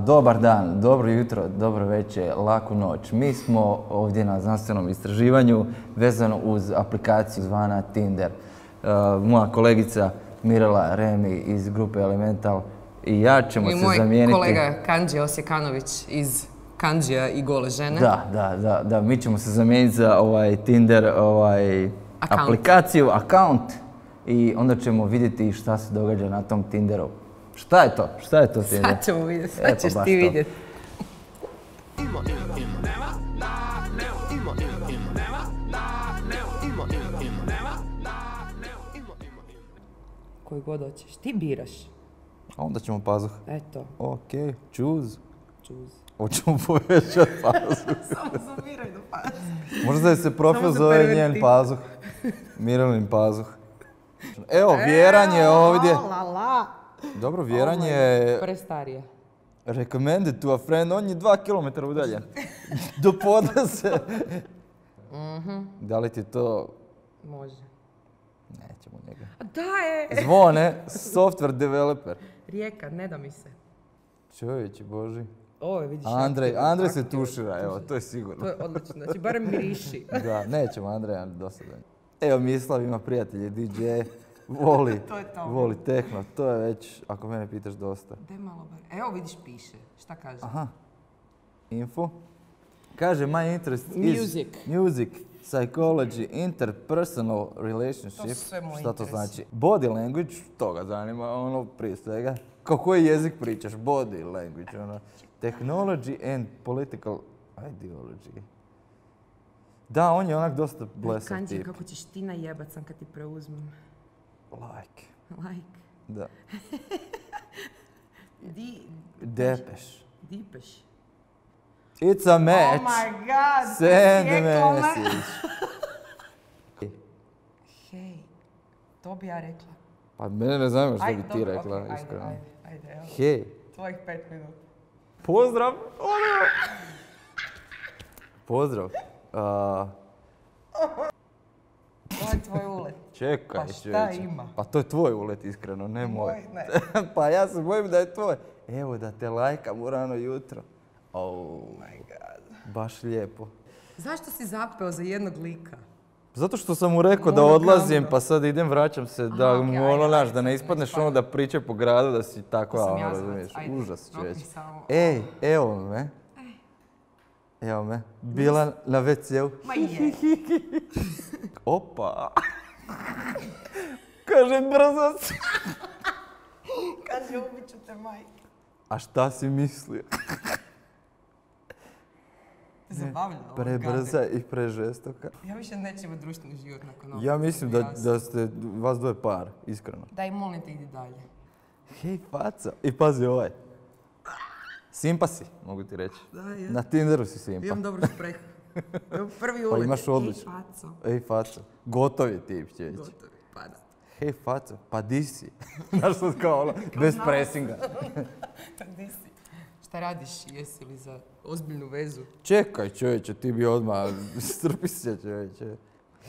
Dobar dan, dobro jutro, dobro večer, laku noć. Mi smo ovdje na znanstvenom istraživanju vezano uz aplikaciju zvana Tinder. Moja kolegica Mirela Remi iz grupe Elemental i ja ćemo se zamijeniti... I moj kolega Kandžija Osjekanović iz Kandžija i Gole žene. Da, mi ćemo se zamijeniti za Tinder aplikaciju, account i onda ćemo vidjeti šta se događa na tom Tinderu. Šta je to? Šta je to Tinder? Sad ćemo vidjeti, sad ćeš ti vidjeti. Koji god hoćeš, ti biraš. A onda ćemo pazuh. Eto. Ok, choose. Choose. Hoćemo povećati pazuh. Samo zoomiraj do pazuh. Možda se profil zove njen pazuh. Mirelin pazuh. Evo, Vjeran je ovdje. Dobro, Vjeran je... Prestarije. Recommended to a friend, on je 2 km udaljen. Do podne se... Da li ti to... Može. Nećemo njega. Da je! Zvone, software developer. Rijeka, ne da mi se. Čovječe Boži. Ovo je, vidiš... Andrej se tušira, evo, to je sigurno. To je odlično, znači barem miriši. Da, nećemo Andreja dosadan. Evo, Mislav ima prijatelje, DJ, voli tehno, to je već, ako mene pitaš, dosta. Daj malo bar. Evo vidiš piše, šta kaže? Aha. Info. Kaže, my interest Music. is music, psychology, interpersonal relationship. To su sve moji šta to interesi. znači? Body language, to ga zanima, ono prije svega. Koji jezik pričaš? Body language, ono. Technology and political ideology. Da, on je onak dosta blesav Kanđi, tip. kako ćeš ti najebat sam kad ti preuzmem. Like. Da. Depeš. Dipeš. It's a match. Oh my god! Send a sjeklo me. message. Hej, to bi ja rekla. Pa mene ne zanima što bi ti dobro, rekla, okej, iskreno. Ajde, evo. Hej. Tvojih 5 minuta. Pozdrav! Pozdrav. To je tvoj ulet. Čekaj, Pa šta čovječe. ima? Pa to je tvoj ulet, iskreno, ne moj. Ne. Pa ja se bojim da je tvoj. Evo da te lajkam u rano jutro. Oh my god. Baš lijepo. Zašto si zapeo za jednog lika? Zato što sam mu rekao da odlazim, pa sad idem, vraćam se, da okej, mu ajde, znaš, ajde, da ne ajde, ispadneš ajde. ono da pričaj po gradu, da si tako, To sam ono, jazavac, razumiješ, ajde. užas čovječe. samo- Ej, evo me. Evo me. Bila na WC-u. Ma je. Opa. Kaže, brzo si. Kaže, ubit ću te majke. A šta si mislio? Te zabavljalo. Prebrza i prežestoka. Ja više neću imati društveni život nakon ovog. Ja mislim da ste vas dvoje par, iskreno. Daj, molim te, idi dalje. Hej, faca. I pazi ovaj. Simpa si, mogu ti reći. Da, je. Na Tinderu si simpa. Imam dobru sprehu. Evo prvi ulet. Pa imaš odlično. Ej, faco. Ej, faca. Gotov je tip, čević. Gotovi, pa da. Hej, faca, pa di si? Znaš što kao ono, bez presinga. Di si? Šta radiš? Jesi li za ozbiljnu vezu? Čekaj, čovječe, ti bi odmah, strpi se, čovječe.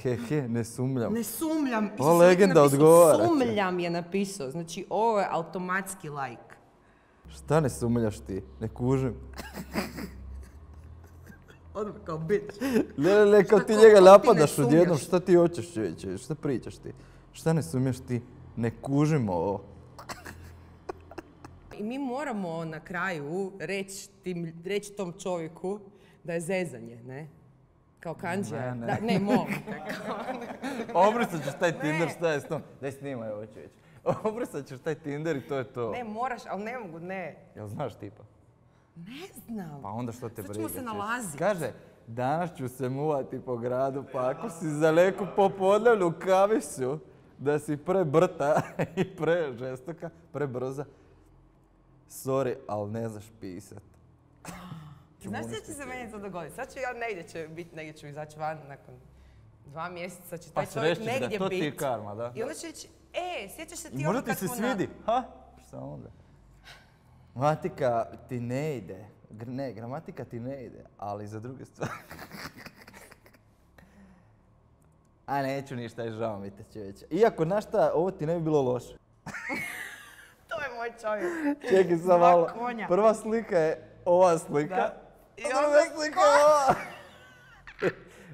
He, ne sumnjam. Ne sumnjam. Ova legenda odgovara. Sumnjam je napisao. Znači, ovo je automatski like. Šta ne sumnjaš ti? Ne kužim. Odmah kao bitch. Ne, kao Šta, ti ko njega ti ne napadaš sumnjaš? odjednom, šta ti hoćeš, čovječe, šta pričaš ti? Šta ne sumnjaš ti? Ne kužim ovo. I mi moramo na kraju reći tom čovjeku da je zezanje, ne? Kao Kandžija. Ne. Da, ne, molim. Obrisat ćeš taj Tinder, šta je s tom? Daj snimaj ovo, čovječe. Obrisat ćeš taj Tinder i to je to. Ne, moraš, ali ne mogu, ne. Jel znaš tipa? Ne znam. Pa onda što te Sad briga? ćemo se čovječe? nalaziti. Kaže, danas ću se muvati po gradu, pa ako si za neku popodnevnu kavicu, da si prebrta i prežestoka, prebrza, sorry, ali ne znaš pisat. Znaš što će se meni to dogoditi? Sad ću ja negdje ću izaći van nakon 2 mjeseca, će taj Pa čovjek srećeš da negdje to ti je biti. karma, da? I onda će reći, sjećaš se ti I ono možda ti kad se smo svidi. Ha? Šta onda? Gramatika ti ne ide. Ne, gramatika ti ne ide, ali za druge stvari. A neću ništa, žao mi te, čovječe. Iako, znaš šta, ovo ti ne bi bilo loše. To je moj čovjek. Čekaj, sam Dva malo. konja. Prva slika je ova slika. Da. I druga slika je ova.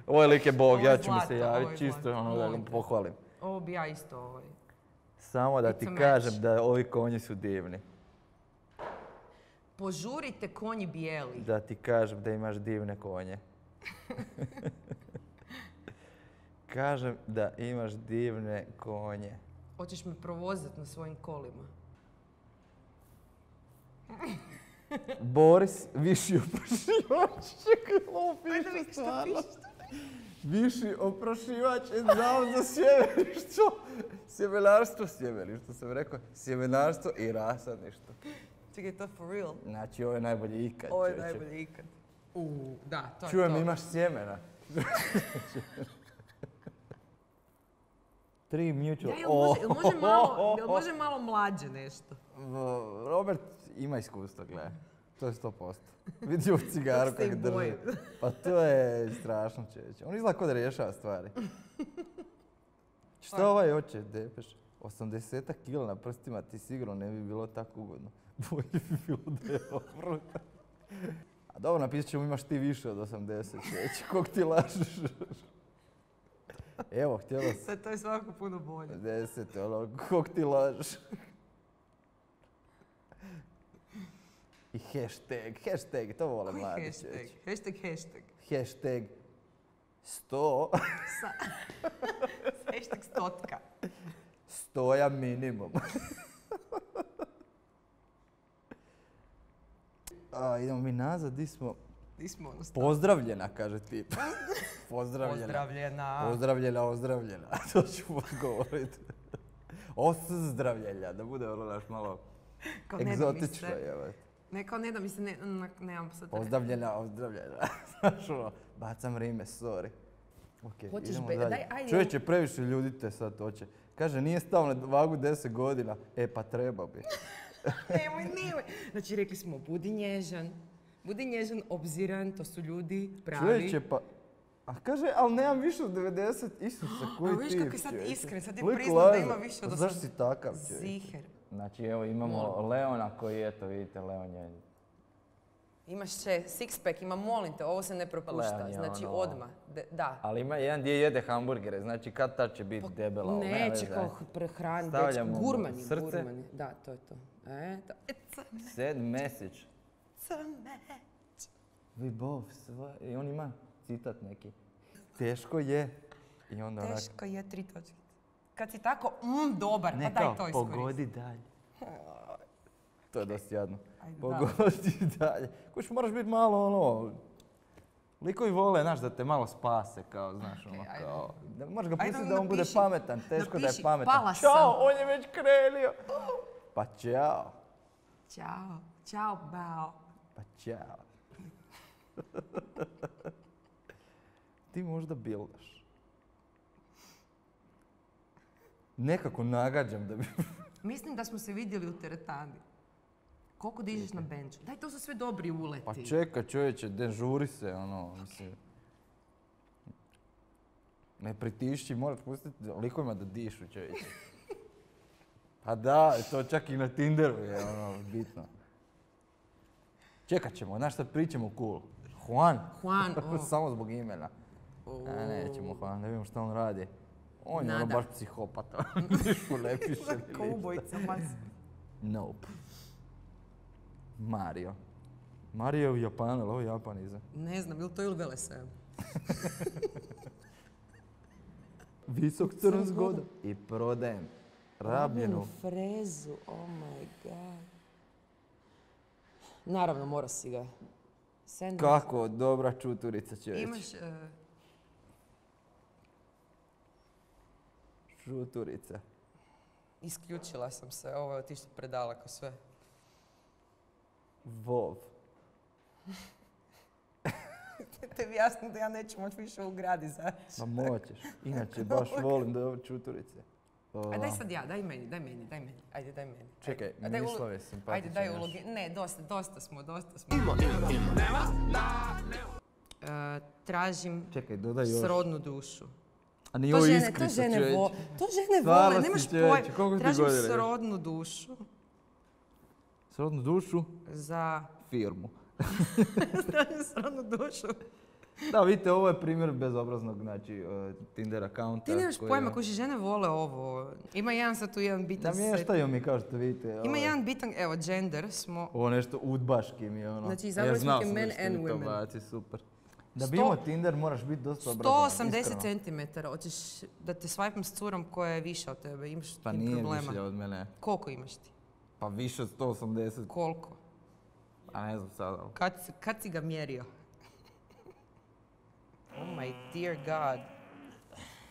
Ovaj lik je bog, Ovo je ja ću mu zlato, se ovo je javiti čisto zlato. ono da ga Molim te. pohvalim. Ovo bi ja isto Samo da It's ti a kažem match. da ovi konji su divni. Požurite konji bijeli. Da ti kažem da imaš divne konje. Kažem da imaš divne konje. Hoćeš me provozati na svojim kolima. Boris, viši oprašivač. Čekaj, ovo piše stvarno. Viši oprašivač je zavod za sjemeništvo. Sjemeništvo sam rekao. Sjemenarstvo i rasadništvo. Čekaj, to for real? Znači, ovo je najbolje ikad. Ovo je čovječe. najbolje ikad. Da, to je to. Čujem, imaš sjemena. 3 mutual. Jel može malo mlađe nešto? Robert ima iskustva, gledaj. To je 100%. Vidi u cigaru Kako ste kako ih drži. boje. Pa to je strašno, čeće. On izgleda kao da rješava stvari. Šta ovaj hoće, depeš? 80 kila na prstima ti sigurno ne bi bilo tako ugodno. Bolje bi bilo da je ovo. A dobro, napisat ćemo imaš ti više od 80, čeće. Kog ti lažeš? Evo, htjela sam. To je svakako puno bolje. 10, ono, kog ti lažeš? I hashtag, to vole Koji mladi hashtag? čeći. Hashtag. Hashtag 100, Hashtag stotka. stoja minimum. Idemo mi nazad, di smo? Di smo ono Pozdravljena, kaže tip. Pozdravljena. Ozdravljena. To ću odgovoriti. Ozdravljenja, da bude ono naš malo Kao ne da mi egzotično. se- Evo. Ne, kao ne da mi se nemam sad... Ozdravljena. Znaš ono, bacam rime, sorry. Ok, Hoćeš idemo daj, dalje. ajde. Čovječe, previše ljudi te sad hoće. Kaže, nije stao na vagu 10 godina. E, pa treba bi. Nemoj. Znači, rekli smo, budi nježan, obziran, to su ljudi pravi. Čovječe, pa... A kaže, ali nemam više od 90, Isuse, koji viš tip, kako je sad čovječe. iskren, sad je Lik priznao da laže. ima više od Pa zašto 80. si takav, čovječe? Ziher. Znači, evo imamo Leona koji, eto, vidite, Leon je... Imaš six-pack, ima, molim te, ovo se ne propušta. Leon je Znači, ono- odmah. Da. Ali ima jedan gdje jede hamburgere, znači kad tad će biti debela, ali nema Neće veze. kao prehraniti, Stavljamo mu gurmani, srce. gurmani. Da, to je to. It's a Sad message. match. Vi both, i on ima citat neki. Teško je. I onda onak, Teško je 3 točke. Kad si tako, dobar, pa ne daj kao, to iskoristi. pogodi dalje. To je dosta jadno. Ajde, da. Pogodi dalje. Kuć, moraš biti malo ono... Likovi vole, znaš, da te malo spase, kao, znaš, ono, ajde. kao... Da možeš ga Ajde, pustiti da on bude napiši. pametan, teško da je Napiši, pametan. pala sam. Ćao, on je već krenio. Pa ćao. Ćao, bao. Pa ćao. Ti možda bildaš. Nekako nagađam da bi... Mislim da smo se vidjeli u teretani. Koliko dižeš na benču? Daj, to su sve dobri uleti. Pa čekaj, čovječe, dežuri se, ono, mislim... Ne pritišći, moraš pustiti likovima da dišu, čovječe. Pa da, to čak i na Tinderu je, ono, bitno. Čekat ćemo, znaš sad pričamo cool. Juan. Samo zbog imena. A nećemo Juan, da vidimo šta on radi. On je ono Nada. baš psihopata. Ništa ne piše ni Kao ništa. ubojica, mas. Nope. Mario. Mario je u Japanu, ali ovo je Japan iza. Ne znam, ili to ili Velesajam? Visok crn zgoda. I prodajem rabljenu. frezu, oh my god. Naravno, mora si ga. Sandwich. Kako dobra čuturica će reći. Imaš... Čuturica. Isključila sam se, ovo je otišlo predaleko sve. Vov. Tebi jasno da ja neću moći više u grad izaći. Ma moćeš. Inače, baš volim da ove čuturice. Ajde, daj sad ja, daj meni. Ajde, daj meni. Čekaj, Ajde, daj Mislav je Ajde, simpatičan daj još. uloge. Ne, dosta smo. Tražim Čekaj, dodaj još. srodnu dušu. A nije To ovo žene, iskrica, čovječe. to žene Stvarno vole, si, nemaš čovječe, koliko pojma. ti Tražim godina imaš? srodnu dušu. Srodnu dušu, za firmu. srodnu dušu. Da, vidite, ovo je primjer bezobraznog, znači, Tinder accounta. Ti nemaš pojma, kuži, žene vole ovo. Ima jedan sad tu jedan bitan set. Namještaju mi, kao što vidite. Ima jedan bitan, evo, gender smo... Ovo nešto udbaški mi je ono. Znači, izabrali smo ti men and women. Baci, super. Da bi imao Tinder moraš biti dosta obrazovan, 180 cm, hoćeš da te swipem s curom koja je viša od tebe, imaš pa tim nije problema. više od mene. Koliko imaš ti? Pa više od 180. Koliko? A ne znam sada. Kad si ga mjerio? Oh my dear God.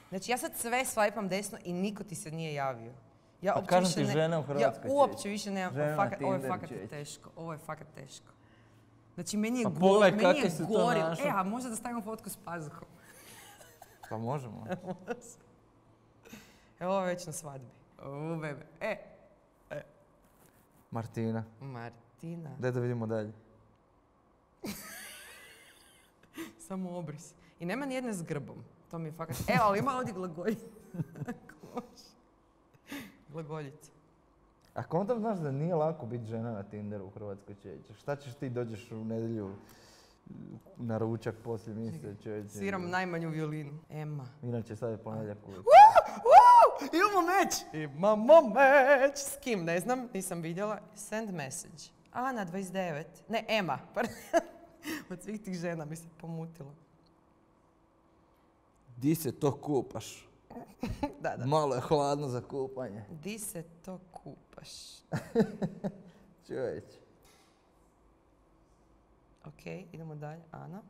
Znači ja sad sve swipam desno i niko ti se nije javio. Ja pa kažem ti, žena u Hrvatskoj. Ja uopće više nemam, ovo je fakat teško, ovo je fakat teško. Znači meni je gori. A možda da stavimo fotku s pazuhom. Pa možemo. Evo ovo je već na svadbi. Ovo bebe. Martina. Daj da vidimo dalje. Samo obris. I nema nijedne s grbom. To mi je fakat... Evo, ali ima ovdje glagoljica. Glagoljica. A kontam znaš da nije lako biti žena na Tinderu u Hrvatskoj, čovječe. Šta ćeš ti, dođeš u nedjelju na ručak poslije mise, čovječe? Sviram najmanju violinu. Emma. Inače sad je ponedjeljak uvijek. Imamo meč! Imamo meč! S kim? Ne znam, nisam vidjela. Send message. Ana, 29. Ne, Emma. Od svih tih žena mi se pomutilo. Di se to kupaš? Da. Malo je hladno za kupanje. Di se to kupaš? Čovječe. Ok, idemo dalje. Ana.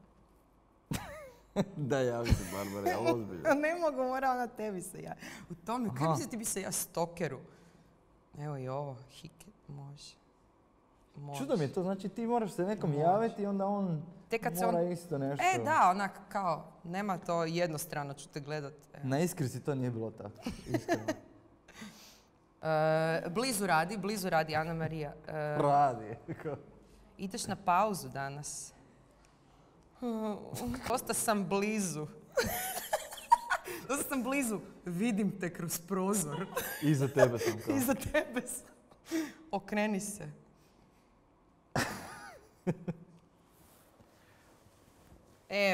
Da, javi se, Barbara, ja ozbiljno. Ne mogu, mora ona tebi se ja. U tome, kaj misli ti bi se ja stokeru? Evo i ovo, hiket, može. Čudo mi je to, znači ti moraš se nekom javiti i onda on mora isto nešto. Da, onak kao, nema to jednostrano, ću te gledat. Na Iskrici to nije bilo tako, iskreno. Blizu radi, Ana Marija. Radi. Ideš na pauzu danas. Dosta sam blizu. Vidim te kroz prozor. Iza tebe sam kao. Iza tebe sam. Okreni se.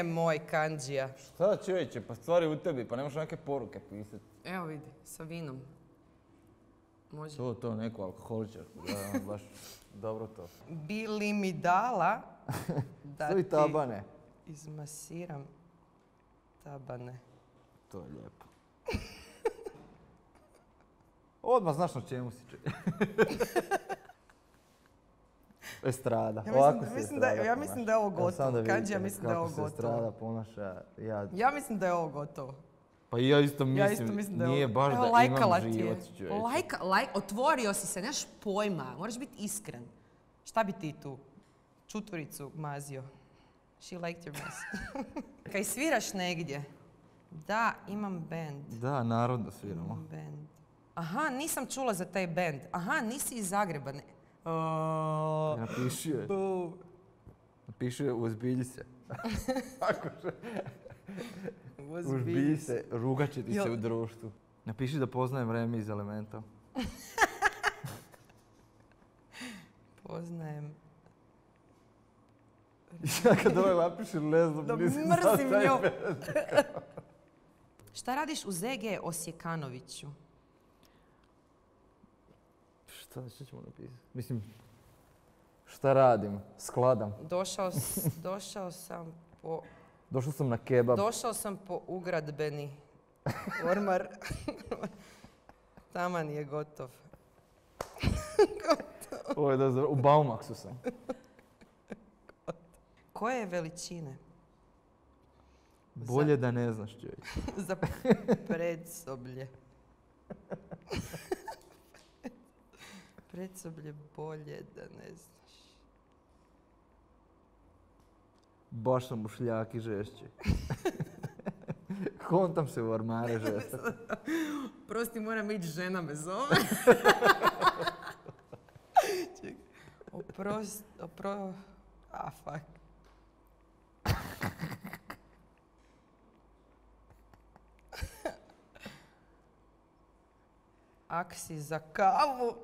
Moj Kandžija. Šta čovječe, pa stvari u tebi, pa ne možeš neke poruke pisati. Evo vidi, sa vinom. Može. To, neku alkoholičarku, da, baš dobro to. Bi li mi dala da ti tabane izmasiram tabane? To je lijepo. Odmah znaš na čemu si čovječe. Estrada. Ja mislim da je ovo gotovo. Kandžija mislim da je ovo gotovo. Kako se Estrada ponaša. Ja mislim da je ovo gotovo. Pa i ja isto mislim da nije baš da imam život, čovječe. Otvorio si se, nemaš pojma. Moraš biti iskren. Šta bi ti tu? Čuturicu mazio. She liked your mess. Kaj sviraš negdje? Da, imam band. Da, narodno sviramo. Band. Aha, nisam čula za taj band. Aha, nisi iz Zagreba. Napiši je uzbilji se. Uzbilji se, rugat će ti se u društvu. Napiši da poznajem Remi iz Elementa. Poznajem. Ja kad ovaj napiši, ne znam, da mrzim nju. Šta radiš u ZG Osjekanoviću? Šta ćemo napisati? Mislim, šta radim? Skladam. Došao sam po... Došao sam na kebab. Došao sam po ugradbeni ormar. Taman je gotov. Ovo je da u Baumaxu sam. Koje je veličine? Bolje da ne znaš, čovječ. Za predsoblje. Predsoblje bolje da ne znaš. Baš sam u šljaki žešći. Kontam se u ormare žesta. Prosti, moram ići, žena me zove. Čekaj. Fuck. Aksi za kavu.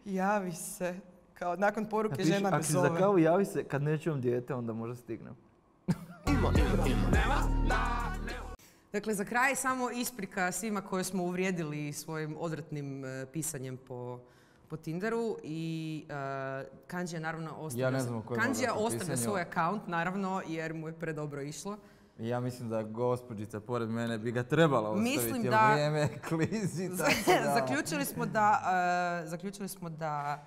Javi se Kao nakon poruke žena me Ako si zove. za kavu javi se, kad neću imam dijete, onda možda stignem. Dakle, za kraj samo isprika svima koje smo uvrijedili svojim odvratnim pisanjem po Tinderu i Kandžija naravno ostavlja... Ja ne znam o kojem Kandžija odvratnom ostavlja pisanju. svoj account, naravno, jer mu je predobro išlo. Ja mislim da gospođica pored mene bi ga trebala ostaviti, Mislim jer da- vrijeme klizi, tako da... Zaključili smo da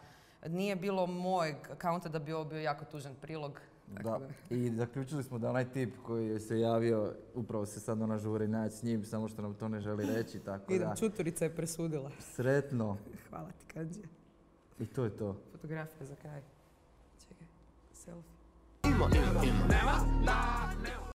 nije bilo mojeg accounta da bi ovo bio jako tužan prilog. Da, i zaključili smo da onaj tip koji je se javio, upravo se sad ona žuri naći s njim, samo što nam to ne želi reći, tako da... Čuturica je presudila. Sretno. Hvala ti, Kandžija. I to je to. Fotografija za kraj. Čekaj, selfie. Nema, nema, nema,